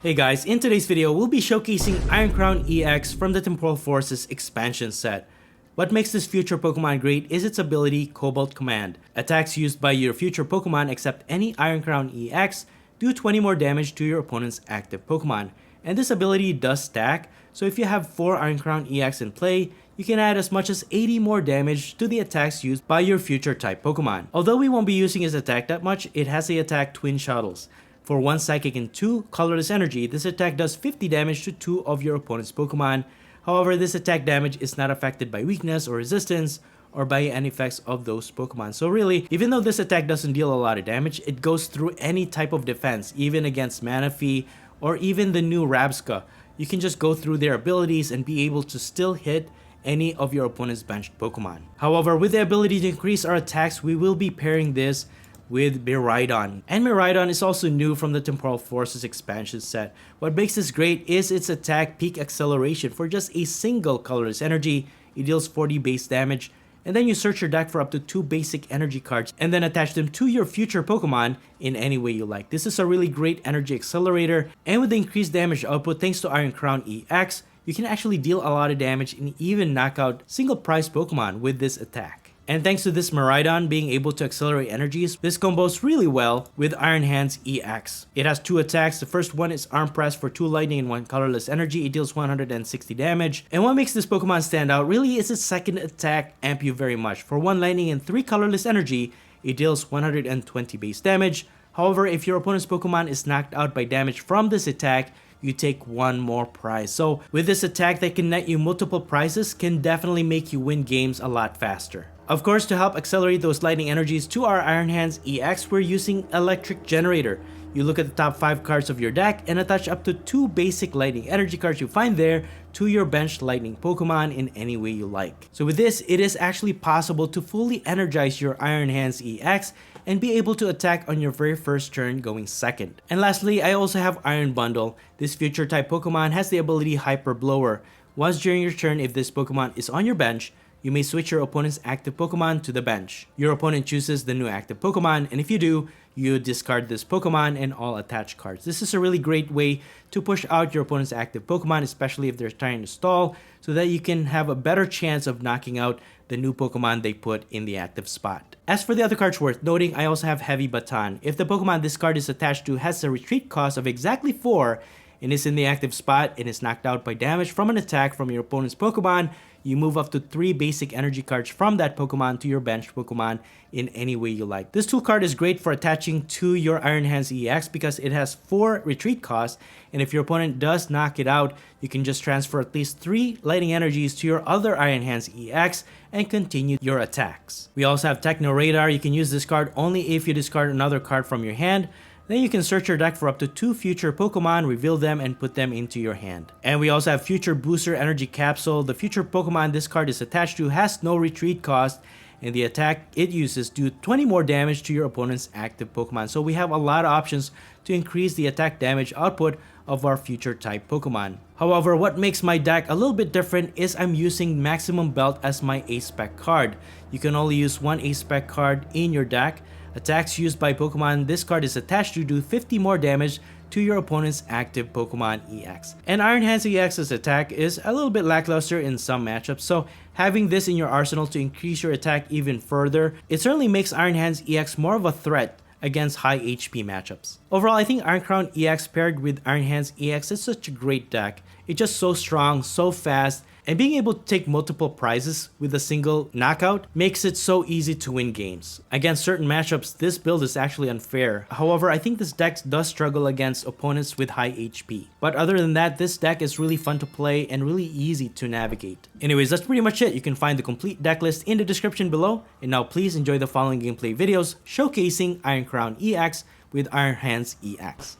Hey guys, in today's video, we'll be showcasing Iron Crown EX from the Temporal Forces expansion set. What makes this future Pokemon great is its ability Cobalt Command. Attacks used by your future Pokemon except any Iron Crown EX do 20 more damage to your opponent's active Pokemon. And this ability does stack, so if you have 4 Iron Crown EX in play, you can add as much as 80 more damage to the attacks used by your future type Pokemon. Although we won't be using his attack that much, it has the attack Twin Shuttles. For 1 Psychic and 2 Colorless Energy, this attack does 50 damage to 2 of your opponent's Pokemon. However, this attack damage is not affected by weakness or resistance or by any effects of those Pokemon. So really, even though this attack doesn't deal a lot of damage, it goes through any type of defense, even against Manaphy or even the new Rabsca. You can just go through their abilities and be able to still hit any of your opponent's benched Pokemon. However, with the ability to increase our attacks, we will be pairing this with Miraidon. And Miraidon is also new from the Temporal Forces expansion set. What makes this great is its attack peak acceleration. For just a single colorless energy, it deals 40 base damage, and then you search your deck for up to 2 basic energy cards and then attach them to your future Pokemon in any way you like. This is a really great energy accelerator, and with the increased damage output thanks to Iron Crown EX, you can actually deal a lot of damage and even knock out single prize Pokemon with this attack. And thanks to this Miraidon being able to accelerate energies, this combos really well with Iron Hands EX. It has 2 attacks. The first one is Arm Press for 2 lightning and 1 colorless energy. It deals 160 damage. And what makes this Pokemon stand out really is its second attack amp you very much. For 1 lightning and 3 colorless energy, it deals 120 base damage. However, if your opponent's Pokemon is knocked out by damage from this attack, you take 1 more prize. So with this attack that can net you multiple prizes, can definitely make you win games a lot faster. Of course, to help accelerate those lightning energies to our Iron Hands EX, we're using Electric Generator. You look at the top 5 cards of your deck and attach up to 2 basic lightning energy cards you find there to your benched lightning Pokemon in any way you like. So with this, it is actually possible to fully energize your Iron Hands EX and be able to attack on your very first turn going second. And lastly, I also have Iron Bundle. This future type Pokemon has the ability Hyper Blower. Once during your turn, if this Pokemon is on your bench, you may switch your opponent's active Pokemon to the bench. Your opponent chooses the new active Pokemon, and if you do, you discard this Pokemon and all attached cards. This is a really great way to push out your opponent's active Pokemon, especially if they're trying to stall, so that you can have a better chance of knocking out the new Pokemon they put in the active spot. As for the other cards worth noting, I also have Heavy Baton. If the Pokemon this card is attached to has a retreat cost of exactly 4 and is in the active spot and is knocked out by damage from an attack from your opponent's Pokemon, you move up to 3 basic energy cards from that Pokemon to your benched Pokemon in any way you like. This tool card is great for attaching to your Iron Hands EX because it has 4 retreat costs, and if your opponent does knock it out, you can just transfer at least 3 lightning energies to your other Iron Hands EX and continue your attacks. We also have Techno Radar. You can use this card only if you discard another card from your hand. Then you can search your deck for up to 2 future Pokemon, reveal them, and put them into your hand. And we also have Future Booster Energy Capsule. The future Pokemon this card is attached to has no retreat cost, and the attack it uses do 20 more damage to your opponent's active Pokemon. So we have a lot of options to increase the attack damage output of our future type Pokemon. However, what makes my deck a little bit different is I'm using Maximum Belt as my Ace Spec card. You can only use 1 Ace Spec card in your deck. Attacks used by Pokemon this card is attached to do 50 more damage to your opponent's active Pokemon EX. And Iron Hands EX's attack is a little bit lackluster in some matchups, so having this in your arsenal to increase your attack even further, it certainly makes Iron Hands EX more of a threat against high HP matchups. Overall, I think Iron Crown EX paired with Iron Hands EX is such a great deck. It's just so strong, so fast, and being able to take multiple prizes with a single knockout makes it so easy to win games. Against certain matchups, this build is actually unfair. However, I think this deck does struggle against opponents with high HP. But other than that, this deck is really fun to play and really easy to navigate. Anyways, that's pretty much it. You can find the complete deck list in the description below. And now please enjoy the following gameplay videos showcasing Iron Crown EX with Iron Hands EX.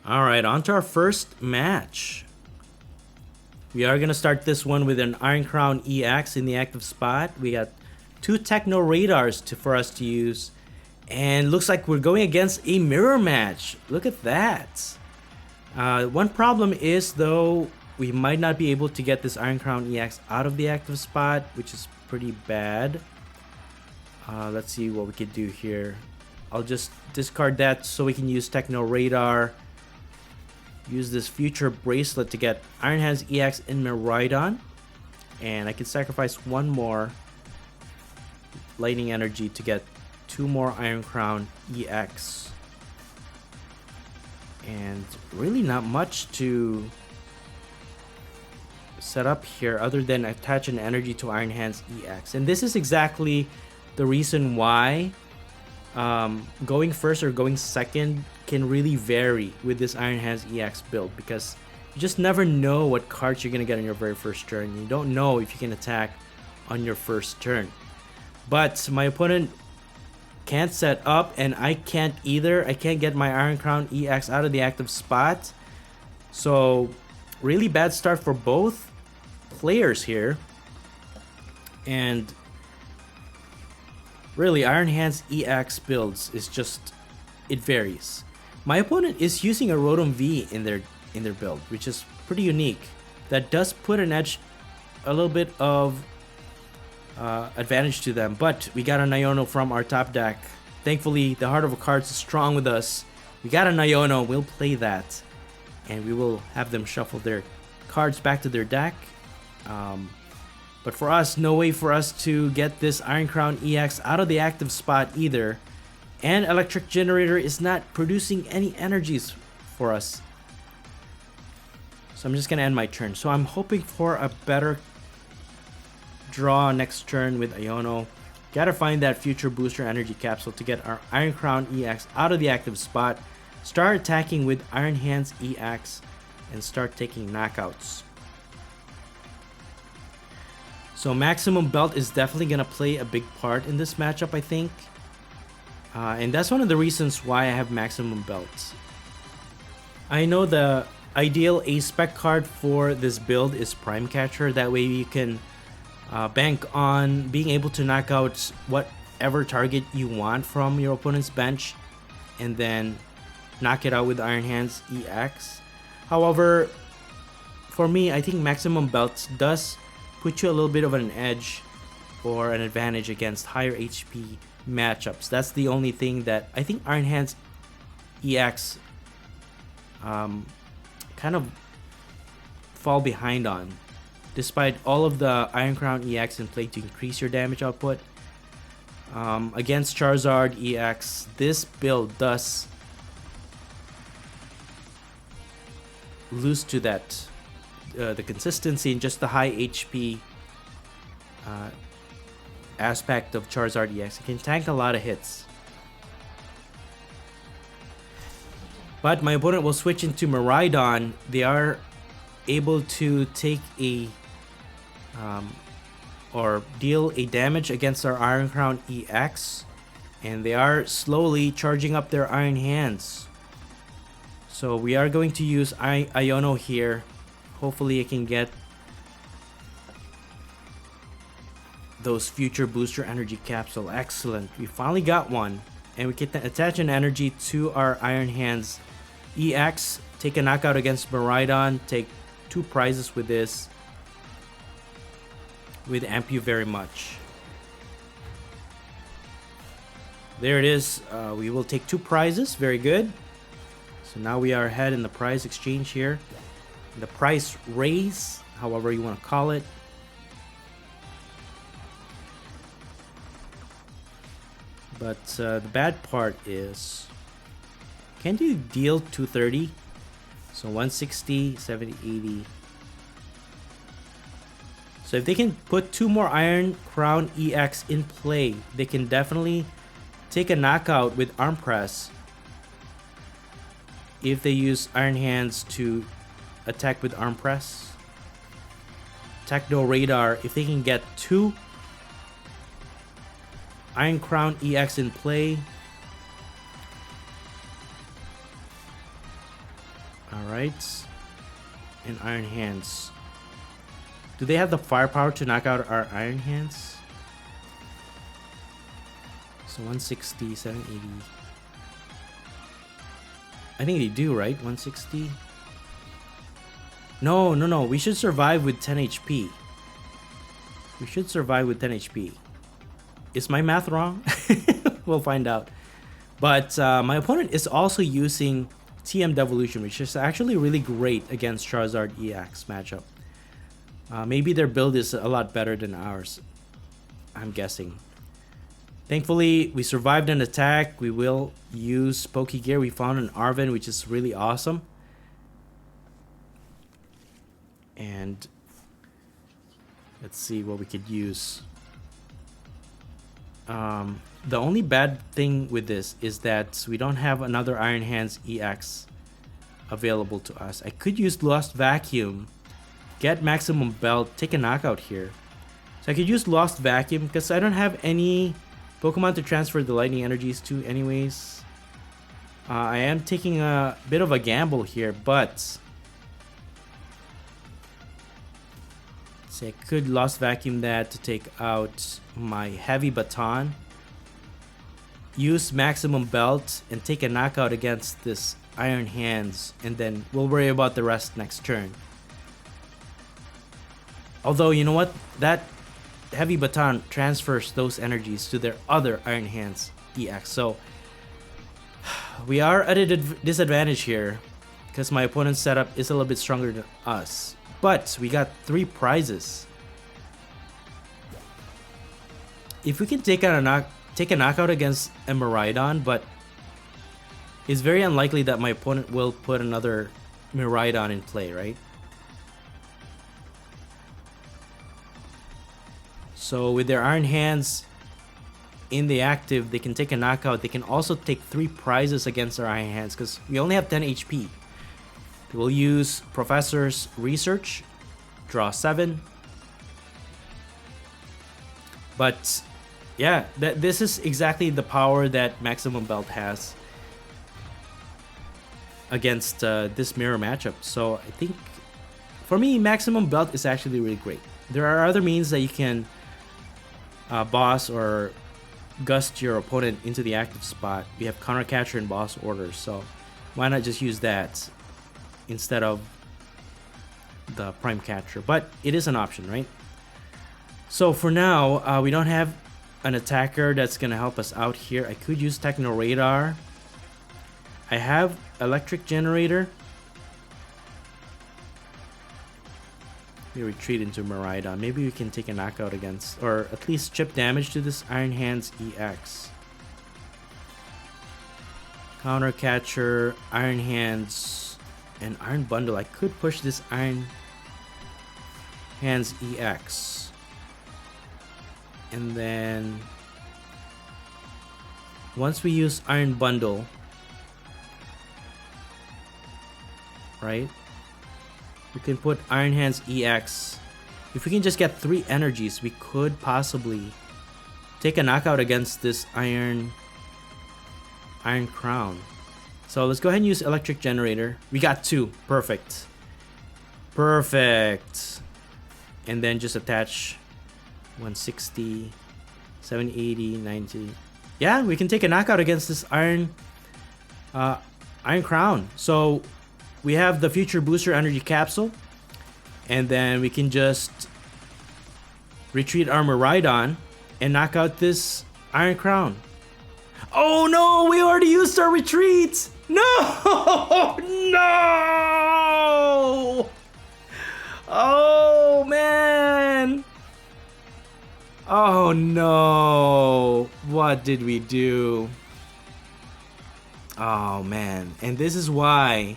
Alright, on to our first match. We are going to start this one with an Iron Crown EX in the active spot. We got 2 Techno Radars for us to use. And looks like we're going against a mirror match. Look at that. One problem is, though, we might not be able to get this Iron Crown EX out of the active spot, which is pretty bad. Let's see what we could do here. I'll just discard that so we can use Techno Radar use this future bracelet to get Iron Hands EX in Miraidon. And I can sacrifice one more lightning energy to get 2 more Iron Crown EX. And really not much to set up here other than attach an energy to Iron Hands EX. And this is exactly the reason why going first or going second can really vary with this Iron Hands EX build, because you just never know what cards you're going to get on your very first turn. You don't know if you can attack on your first turn. But my opponent can't set up, and I can't either. I can't get my Iron Crown EX out of the active spot. So really bad start for both players here. And really, Iron Hands EX builds is just, it varies. My opponent is using a Rotom V in their build, which is pretty unique. That does put an edge, a little bit of advantage to them. But we got a Iono from our top deck. Thankfully, the Heart of a Cards is strong with us. We got a Iono, we'll play that. And we will have them shuffle their cards back to their deck. But for us, no way for us to get this Iron Crown EX out of the active spot either. And Electric Generator is not producing any energies for us. So I'm just going to end my turn. So I'm hoping for a better draw next turn with Iono. Gotta find that future booster energy capsule to get our Iron Crown EX out of the active spot. Start attacking with Iron Hands EX and start taking knockouts. So Maximum Belt is definitely going to play a big part in this matchup, I think. And that's one of the reasons why I have Maximum Belt. I know the ideal Ace Spec card for this build is Prime Catcher. That way you can bank on being able to knock out whatever target you want from your opponent's bench and then knock it out with Iron Hands EX. However, for me, I think Maximum Belt does put you a little bit of an edge or an advantage against higher HP matchups. That's the only thing that I think Iron Hands EX kind of fall behind on. Despite all of the Iron Crown EX in play to increase your damage output, against Charizard EX, this build does lose to that the consistency and just the high HP aspect of Charizard EX. It can tank a lot of hits. But my opponent will switch into Miraidon. They are able to take a or deal a damage against our Iron Crown EX, and they are slowly charging up their Iron Hands. So we are going to use Iono here. Hopefully it can get those future booster energy capsule. Excellent. We finally got one, and we can attach an energy to our Iron Hands EX, take a knockout against Miraidon, take 2 prizes with this. With amp you very much. There it is. We will take 2 prizes. Very good. So now we are ahead in the prize exchange here. The price raise, however you want to call it. But the bad part is, can you deal 230? So 160, 70, 80. So if they can put 2 more Iron Crown EX in play, they can definitely take a knockout with Arm Press. If they use Iron Hands to attack with Arm Press. Techno Radar, if they can get 2 Iron Crown EX in play. Alright. And Iron Hands. Do they have the firepower to knock out our Iron Hands? So 160, 780. I think they do, right? 160. No. We should survive with 10 HP. We should survive with 10 HP. Is my math wrong? We'll find out. But my opponent is also using TM Devolution, which is actually really great against Charizard EX matchup. Maybe their build is a lot better than ours, I'm guessing. Thankfully, we survived an attack. We will use Pokegear. We found an Arven, which is really awesome. And let's see what we could use. The only bad thing with this is that we don't have another Iron Hands EX available to us. I could use Lost Vacuum, get Maximum Belt, take a knockout here. So I could use Lost Vacuum because I don't have any Pokemon to transfer the lightning energies to anyways. I am taking a bit of a gamble here, but so I could Lost Vacuum that to take out my Heavy Baton, use Maximum Belt, and take a knockout against this Iron Hands, and then we'll worry about the rest next turn. Although, you know what? That Heavy Baton transfers those energies to their other Iron Hands EX. So we are at a disadvantage here because my opponent's setup is a little bit stronger than us. But we got 3 prizes. If we can take a knockout against a Miraidon, but it's very unlikely that my opponent will put another Miraidon in play, right? So with their Iron Hands in the active, they can take a knockout. They can also take 3 prizes against our Iron Hands because we only have 10 HP. We'll use Professor's Research, draw 7. But yeah, this is exactly the power that Maximum Belt has against this mirror matchup. So I think for me, Maximum Belt is actually really great. There are other means that you can boss or gust your opponent into the active spot. We have Counter Catcher and Boss Order, so why not just use that instead of the Prime Catcher? But it is an option, right? So for now, we don't have an attacker that's gonna help us out here. I could use Techno Radar. I have Electric Generator. We retreat into Miraidon. Maybe we can take a knockout against, or at least chip damage to this Iron Hands EX. Counter Catcher, Iron Hands, and Iron Bundle. I could push this Iron Hands EX. And then once we use Iron Bundle, right, we can put Iron Hands EX. If we can just get 3 energies, we could possibly take a knockout against this Iron Crown. So let's go ahead and use Electric Generator. We got 2. Perfect. Perfect. And then just attach 160, 780, 90. Yeah, we can take a knockout against this Iron Crown. So we have the Future Booster Energy Capsule, and then we can just retreat our Miraidon and knock out this Iron Crown. Oh no, we already used our retreat! No! No! Oh man! Oh no! What did we do? Oh man, and this is why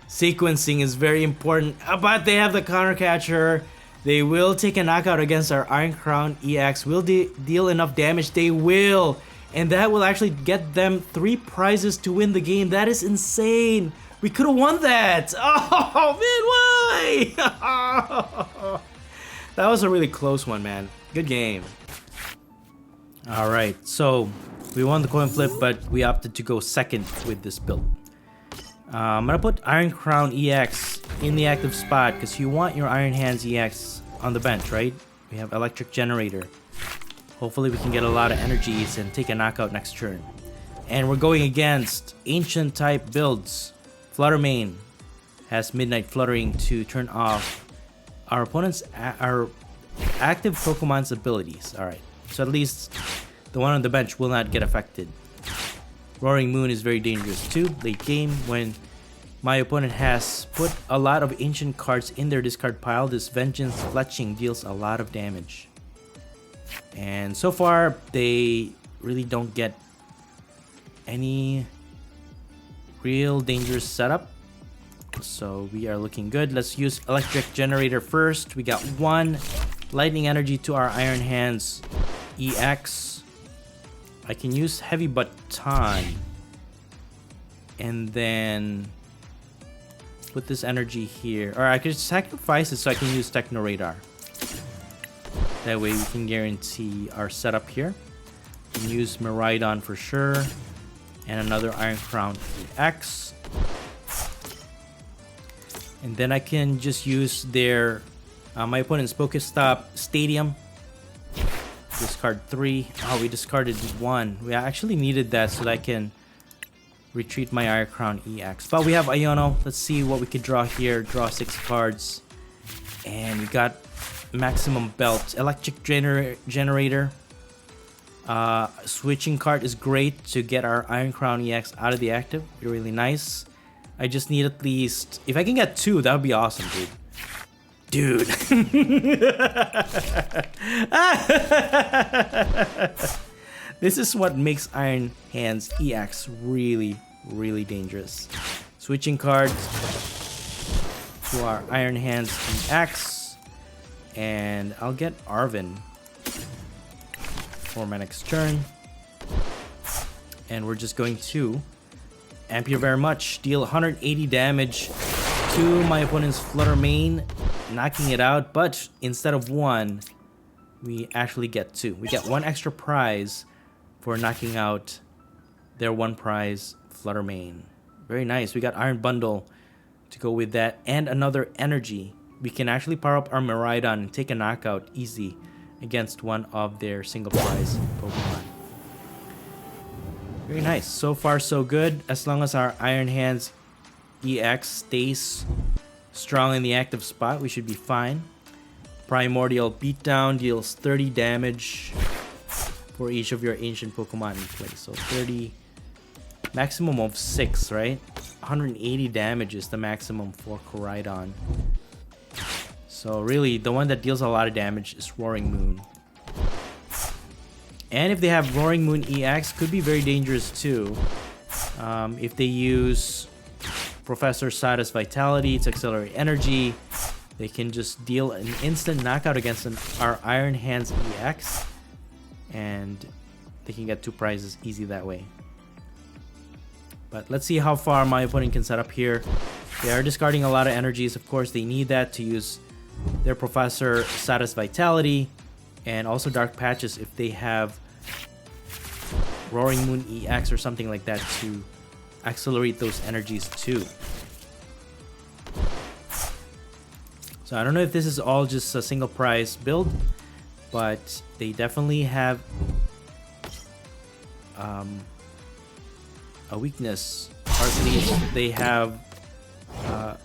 sequencing is very important. But they have the Counter Catcher. They will take a knockout against our Iron Crown EX. Will deal enough damage? They will. And that will actually get them 3 prizes to win the game. That is insane. We could have won that. Oh man, why? That was a really close one, man. Good game. Alright, so we won the coin flip, but we opted to go second with this build. I'm gonna put Iron Crown EX in the active spot because you want your Iron Hands EX on the bench, right? We have Electric Generator. Hopefully we can get a lot of energies and take a knockout next turn. And we're going against Ancient type builds. Fluttermane has Midnight Fluttering to turn off our opponent's our active Pokemon's abilities. Alright, so at least the one on the bench will not get affected. Roaring Moon is very dangerous too. Late game, when my opponent has put a lot of ancient cards in their discard pile, this Vengeance Fletching deals a lot of damage. And so far, they really don't get any real dangerous setup. So we are looking good. Let's use Electric Generator first. We got 1 Lightning Energy to our Iron Hands EX. I can use Heavy Baton. And then put this energy here. Or I could sacrifice it so I can use Techno Radar. That way we can guarantee our setup here. We can use Miraidon for sure. And another Iron Crown EX. And then I can just use their my opponent's Pokestop Stadium. Discard 3. Oh, we discarded 1. We actually needed that so that I can retreat my Iron Crown EX. But we have Iono. Let's see what we could draw here. Draw 6 cards. And we got Maximum Belt. Electric Generator. Switching card is great to get our Iron Crown EX out of the active. Really nice. I just need at least... If I can get 2, that would be awesome, dude. Dude. This is what makes Iron Hands EX really, really dangerous. Switching cards to our Iron Hands EX. And I'll get Arven for my next turn. And we're just going to amp you very much. Deal 180 damage to my opponent's Flutter Mane, knocking it out. But instead of 1, we actually get 2. We get 1 extra prize for knocking out their 1 prize Flutter Mane. Very nice. We got Iron Bundle to go with that, and another energy. We can actually power up our Miraidon and take a knockout easy against one of their single prize Pokemon. Very nice. So far, so good. As long as our Iron Hands EX stays strong in the active spot, we should be fine. Primordial Beatdown deals 30 damage for each of your ancient Pokemon in play. So 30, maximum of 6, right? 180 damage is the maximum for Miraidon. So really, the one that deals a lot of damage is Roaring Moon. And if they have Roaring Moon EX, could be very dangerous too. If they use Professor Sada's Vitality to accelerate energy, they can just deal an instant knockout against our Iron Hands EX. And they can get 2 prizes easy that way. But let's see how far my opponent can set up here. They are discarding a lot of energies. Of course, they need that to use their Professor Sada's Vitality. And also Dark Patches if they have Roaring Moon EX or something like that to accelerate those energies too. So I don't know if this is all just a single prize build, but they definitely have a weakness, or at least they have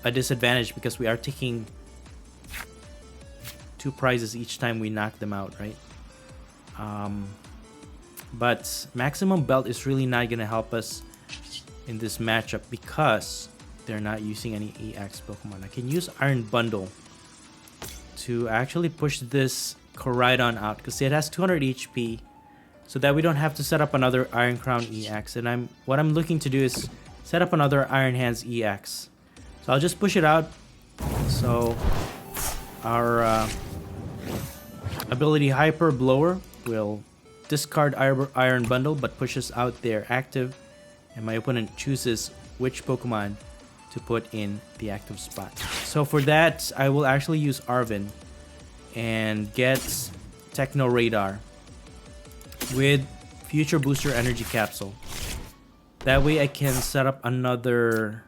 a disadvantage because we are taking 2 prizes each time we knock them out, right? But Maximum Belt is really not going to help us in this matchup because they're not using any EX Pokemon. I can use Iron Bundle to actually push this Miraidon out because it has 200 HP, so that we don't have to set up another Iron Crown EX. And what I'm looking to do is set up another Iron Hands EX. So I'll just push it out. So our ability Hyper Blower will discard Iron Bundle but pushes out their active, and my opponent chooses which Pokemon to put in the active spot. So for that, I will actually use Arven and get Techno Radar with Future Booster Energy Capsule. That way I can set up another...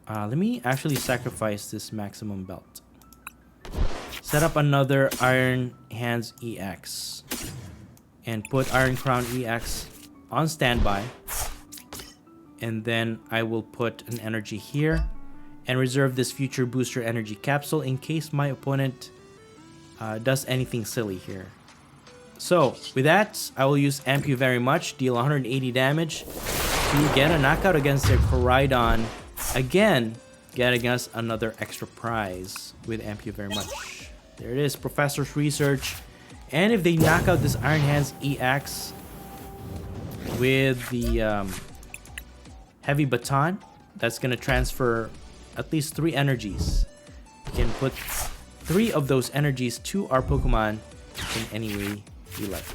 let me actually sacrifice this Maximum Belt. Set up another Iron Hands EX and put Iron Crown EX on standby. And then I will put an energy here and reserve this Future Booster Energy Capsule in case my opponent does anything silly here. So with that, I will use Amp You Very Much, deal 180 damage to get a knockout against their Miraidon. Again, getting us another extra prize with Amp You Very Much. There it is, Professor's Research. And if they knock out this Iron Hands EX with the Heavy Baton, that's going to transfer at least 3 energies. We can put 3 of those energies to our Pokemon in any way we like.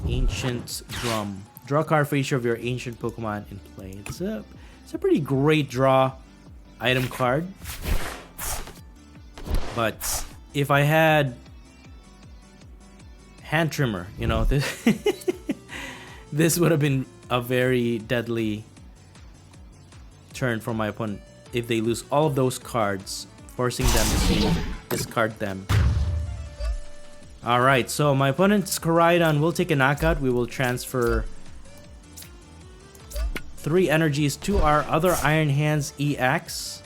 Ancient Drum. Draw a card for each of your ancient Pokemon in play. It's a pretty great draw item card. But if I had Hand Trimmer, you know, this would have been a very deadly turn for my opponent if they lose all of those cards, forcing them to discard them. Alright, so my opponent's Miraidon will take a knockout. We will transfer 3 energies to our other Iron Hands EX.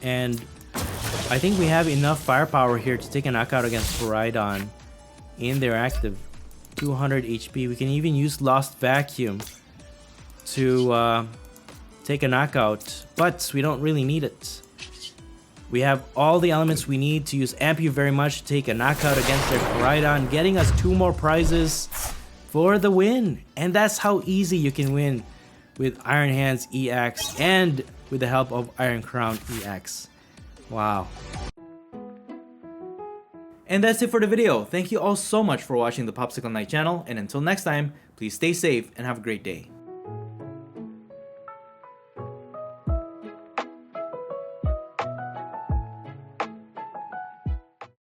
And I think we have enough firepower here to take a knockout against Miraidon in their active. 200 HP. We can even use Lost Vacuum to take a knockout, but we don't really need it. We have all the elements we need to use Amp You Very Much to take a knockout against their Miraidon, getting us 2 more prizes for the win. And that's how easy you can win with Iron Hands EX and with the help of Iron Crown EX. Wow. And that's it for the video. Thank you all so much for watching the Popsicleknight channel, and until next time, please stay safe and have a great day.